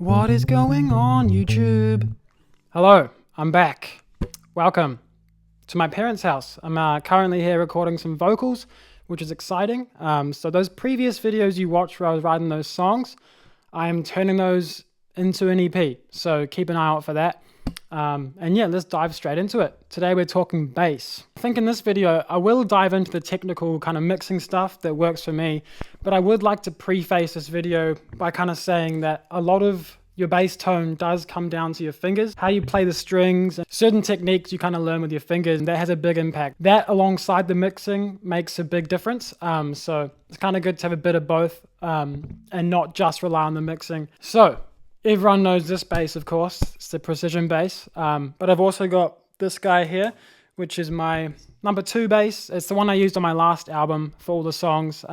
What is going on, YouTube? Hello, I'm back. Welcome to my parents' house. I'm currently here recording some vocals, which is exciting. So those previous videos you watched where I was writing those songs, I am turning those into an EP. So keep an eye out for that. And yeah, let's dive straight into it. Today we're talking bass. I think in this video, I will dive into the technical kind of mixing stuff that works for me, but I would like to preface this video by kind of saying that a lot of your bass tone does come down to your fingers, how you play the strings, and certain techniques you kind of learn with your fingers, and that has a big impact. That alongside the mixing makes a big difference. So it's kind of good to have a bit of both and not just rely on the mixing. So everyone knows this bass, of course. It's the precision bass. But I've also got this guy here, which is my number 2 bass. It's the one I used on my last album for all the songs.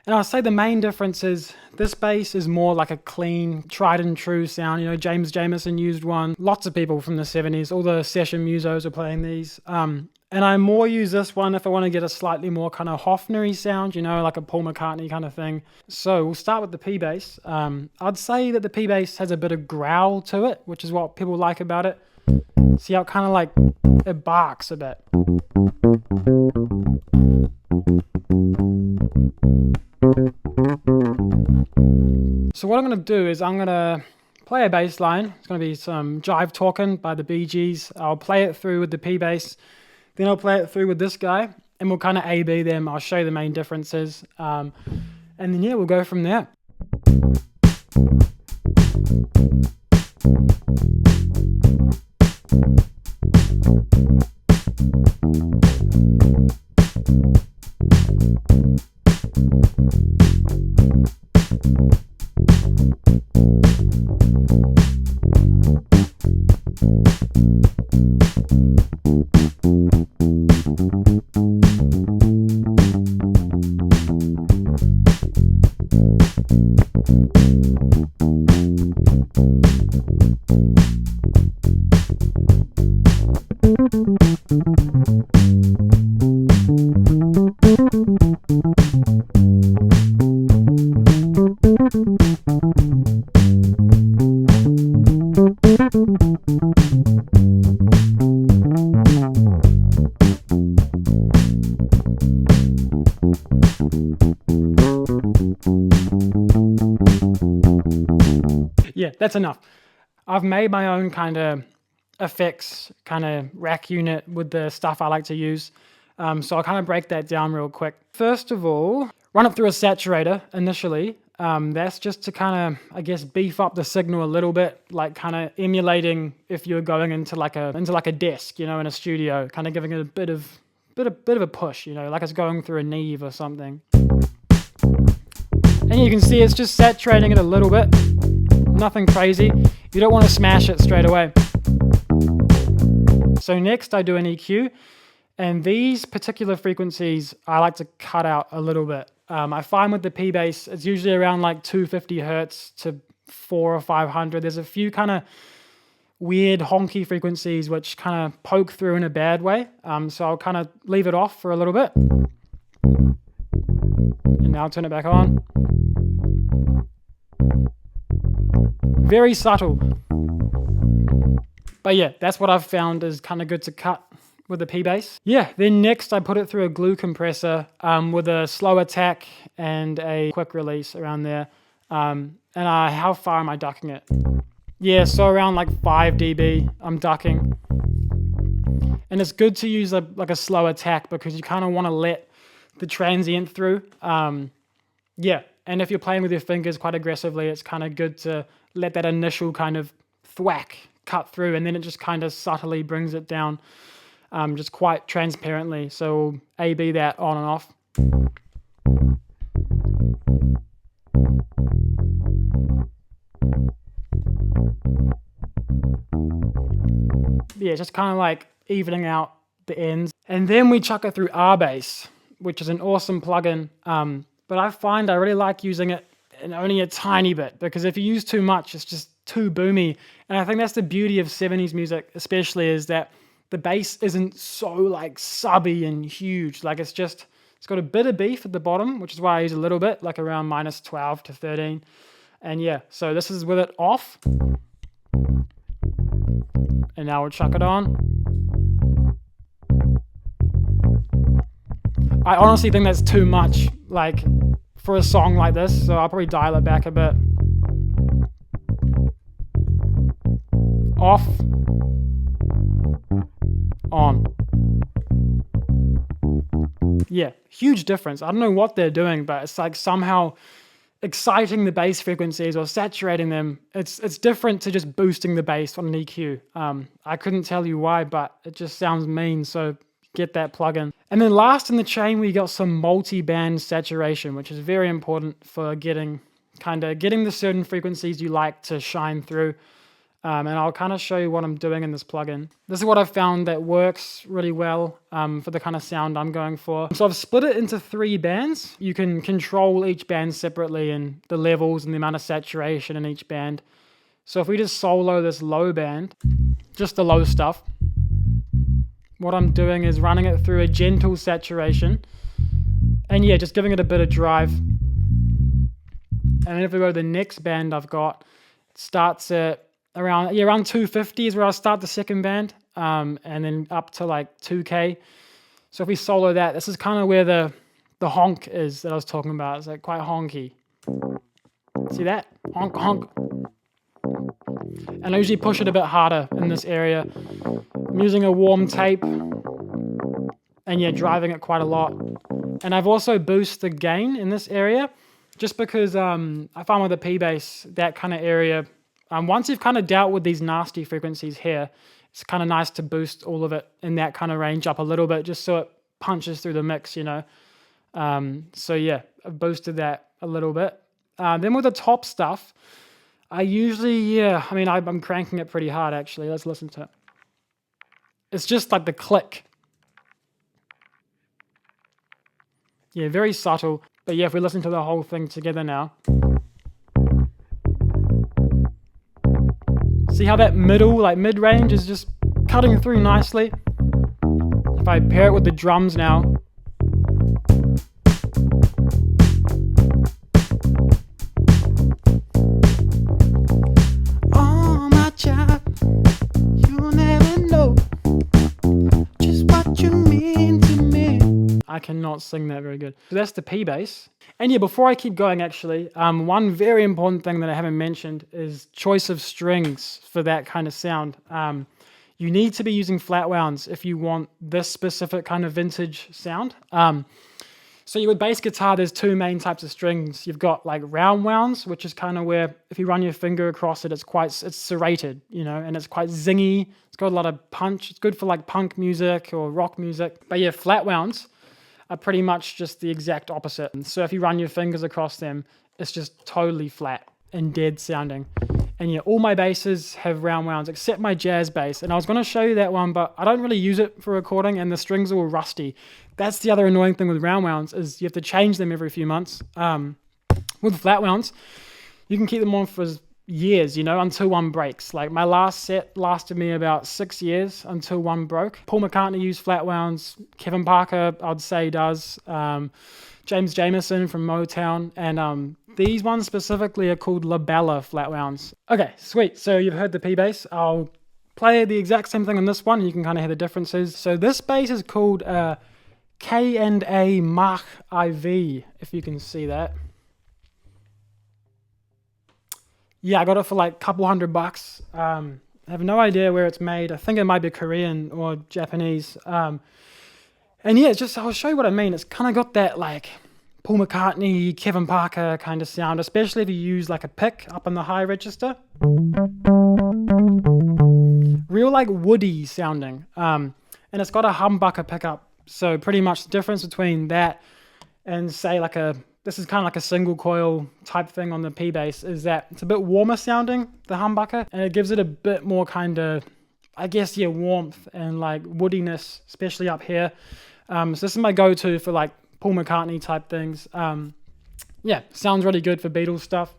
And I'll say the main difference is this bass is more like a clean, tried and true sound. You know, James Jamerson used one. Lots of people from the 70s, all the session musos are playing these. And I more use this one if I want to get a slightly more kind of Hofner-y sound, you know, like a Paul McCartney kind of thing. So we'll start with the P-Bass. I'd say that the P-Bass has a bit of growl to it, which is what people like about it. See how it kind of like, it barks a bit. So what I'm going to do is I'm going to play a bass line. It's going to be some Jive Talkin' by the Bee Gees. I'll play it through with the P-Bass. Then I'll play it through with this guy, and we'll kind of A-B them. I'll show you the main differences. And then, yeah, we'll go from there. Yeah, that's enough. I've made my own kind of effects, kind of rack unit with the stuff I like to use. So I'll kind of break that down real quick. First of all, run it through a saturator initially. That's just to kind of, I guess, beef up the signal a little bit, like kind of emulating if you're going into like a desk, you know, in a studio, kind of giving it a bit of a push, you know, like it's going through a Neve or something. And you can see it's just saturating it a little bit. Nothing crazy. You don't want to smash it straight away. So next I do an EQ, and these particular frequencies I like to cut out a little bit. I find with the P-Bass, it's usually around like 250 hertz to 400 or 500. There's a few kind of weird honky frequencies which kind of poke through in a bad way. So I'll kind of leave it off for a little bit. And now I'll turn it back on. Very subtle. But yeah, that's what I've found is kind of good to cut with the P-Bass. Yeah, then next I put it through a glue compressor with a slow attack and a quick release around there. And how far am I ducking it? Yeah, so around like 5 dB I'm ducking. And it's good to use like a slow attack because you kind of want to let the transient through. Yeah, and if you're playing with your fingers quite aggressively, it's kind of good to let that initial kind of thwack cut through, and then it just kind of subtly brings it down just quite transparently. So A-B that on and off. Yeah, just kind of like evening out the ends. And then we chuck it through Pbase, which is an awesome plugin. But I find I really like using it in only a tiny bit, because if you use too much, it's just too boomy. And I think that's the beauty of 70s music especially, is that the bass isn't so like subby and huge. Like it's got a bit of beef at the bottom, which is why I use a little bit, like around -12 to 13. And yeah, so this is with it off. And now we'll chuck it on. I honestly think that's too much, like, for a song like this, so I'll probably dial it back a bit. Off. On. Yeah, huge difference. I don't know what they're doing, but it's like somehow exciting the bass frequencies or saturating them. It's different to just boosting the bass on an EQ. I couldn't tell you why, but it just sounds mean, so get that plugin. And then last in the chain, we got some multi-band saturation, which is very important for getting the certain frequencies you like to shine through. And I'll kind of show you what I'm doing in this plugin. This is what I've found that works really well for the kind of sound I'm going for. So I've split it into 3 bands. You can control each band separately and the levels and the amount of saturation in each band. So if we just solo this low band, just the low stuff, what I'm doing is running it through a gentle saturation. And yeah, just giving it a bit of drive. And then if we go to the next band I've got, it starts at around 250 is where I'll start the second band, and then up to like 2K. So if we solo that, this is kind of where the honk is that I was talking about. It's like quite honky. See that? Honk, honk. And I usually push it a bit harder in this area. I'm using a warm tape, and yeah, driving it quite a lot. And I've also boosted the gain in this area, just because I find with the Pbase, that kind of area, once you've kind of dealt with these nasty frequencies here, it's kind of nice to boost all of it in that kind of range up a little bit, just so it punches through the mix, you know. So yeah, I've boosted that a little bit. Then with the top stuff, I usually, I'm cranking it pretty hard actually. Let's listen to it. It's just like the click. Yeah, very subtle. But yeah, if we listen to the whole thing together now. See how that mid-range is just cutting through nicely? If I pair it with the drums now. On my job, you'll never know just what you mean to me. I cannot sing that very good. So that's the Pbase. And yeah, before I keep going actually, one very important thing that I haven't mentioned is choice of strings for that kind of sound. You need to be using flat wounds if you want this specific kind of vintage sound. So with bass guitar, there's 2 main types of strings. You've got like round wounds, which is kind of where if you run your finger across it, it's serrated, you know, and it's quite zingy. It's got a lot of punch. It's good for like punk music or rock music. But yeah, flat wounds are pretty much just the exact opposite. So if you run your fingers across them, it's just totally flat and dead sounding. And yeah, all my basses have round wounds except my jazz bass. And I was going to show you that one, but I don't really use it for recording and the strings are all rusty. That's the other annoying thing with round wounds is you have to change them every few months. With flat wounds, you can keep them on for years, you know, until one breaks. Like my last set lasted me about 6 years until one broke. Paul McCartney used flat wounds. Kevin Parker, I'd say, does. James Jamerson from Motown. And these ones specifically are called Labella flat wounds. Okay, sweet. So you've heard the Pbase. I'll play the exact same thing on this one and you can kind of hear the differences. So this bass is called K&A Mach IV, if you can see that. Yeah, I got it for like a couple $100. I have no idea where it's made. I think it might be Korean or Japanese. And yeah, it's just, I'll show you what I mean. It's kind of got that like Paul McCartney, Kevin Parker kind of sound, especially if you use like a pick up in the high register. Real like woody sounding. And it's got a humbucker pickup. So pretty much the difference between that and say like this is kind of like a single coil type thing on the Pbase is that it's a bit warmer sounding, the humbucker, and it gives it a bit more kind of, I guess, yeah, warmth and like woodiness, especially up here. So this is my go-to for like Paul McCartney type things. Yeah, sounds really good for Beatles stuff.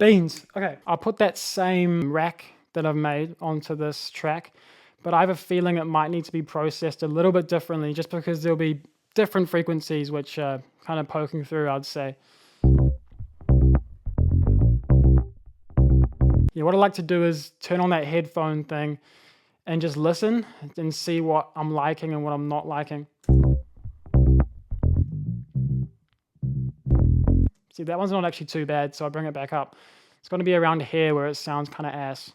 Beans. Okay, I'll put that same rack that I've made onto this track, but I have a feeling it might need to be processed a little bit differently just because there'll be different frequencies which are kind of poking through, I'd say. Yeah, what I like to do is turn on that headphone thing and just listen and see what I'm liking and what I'm not liking. See, that one's not actually too bad, so I'll bring it back up. It's going to be around here where it sounds kind of ass.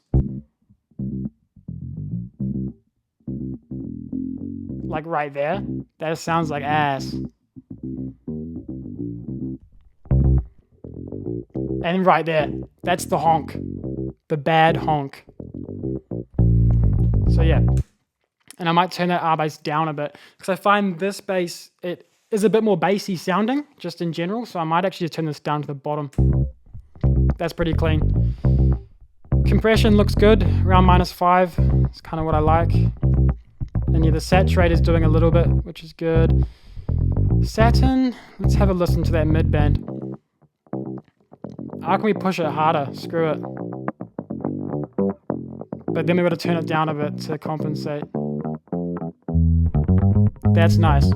Like right there, that sounds like ass. And right there, that's the honk. The bad honk. So yeah. And I might turn that R bass down a bit, because I find this bass, it is a bit more bassy sounding, just in general, so I might actually just turn this down to the bottom. That's pretty clean. Compression looks good, around -5. It's kind of what I like. And yeah, the saturate is doing a little bit, which is good. Saturn, let's have a listen to that mid band. How can we push it harder? Screw it. But then we've got to turn it down a bit to compensate. That's nice.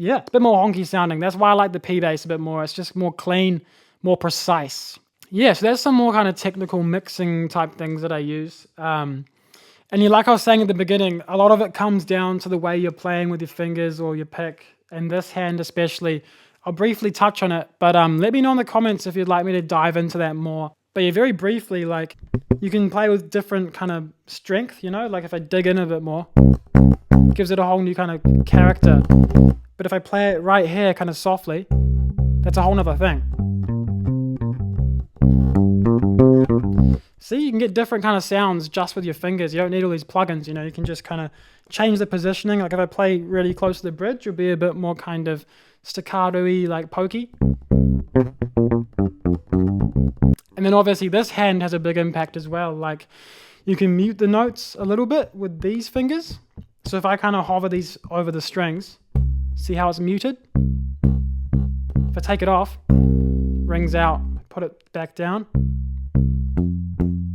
Yeah, a bit more honky sounding. That's why I like the Pbase a bit more. It's just more clean, more precise. Yeah, so there's some more kind of technical mixing type things that I use. And yeah, like I was saying at the beginning, a lot of it comes down to the way you're playing with your fingers or your pick. And this hand especially, I'll briefly touch on it, but let me know in the comments if you'd like me to dive into that more. But yeah, very briefly, like you can play with different kind of strength, you know, like if I dig in a bit more, it gives it a whole new kind of character. But if I play it right here kind of softly, that's a whole nother thing. See, you can get different kind of sounds just with your fingers. You don't need all these plugins, you know, you can just kind of change the positioning. Like if I play really close to the bridge, it'll be a bit more kind of staccato-y, like pokey. And then obviously this hand has a big impact as well. Like you can mute the notes a little bit with these fingers. So if I kind of hover these over the strings, see how it's muted? If I take it off, rings out, put it back down.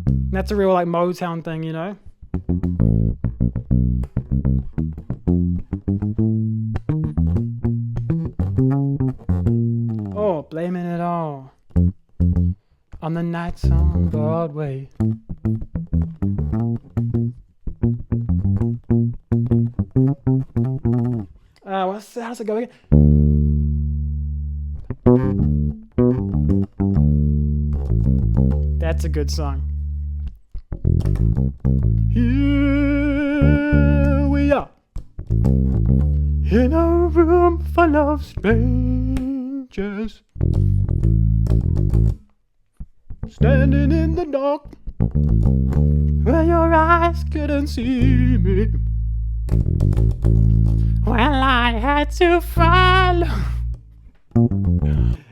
And that's a real like Motown thing, you know? Oh, blaming it all on the nights on Broadway. How's it going? That's a good song. Here we are in a room full of strangers, standing in the dark where your eyes couldn't see me. Well, I had to follow.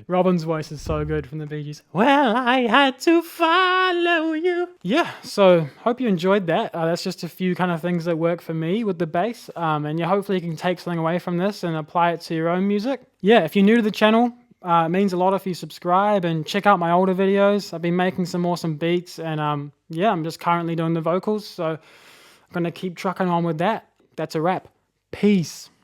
Robin's voice is so good from the Bee Gees. Well, I had to follow you. Yeah, so hope you enjoyed that. That's just a few kind of things that work for me with the bass. And yeah, hopefully you can take something away from this and apply it to your own music. Yeah, if you're new to the channel, It means a lot if you subscribe and check out my older videos. I've been making some awesome beats, and yeah, I'm just currently doing the vocals, so I'm going to keep trucking on with that. That's a wrap. Peace.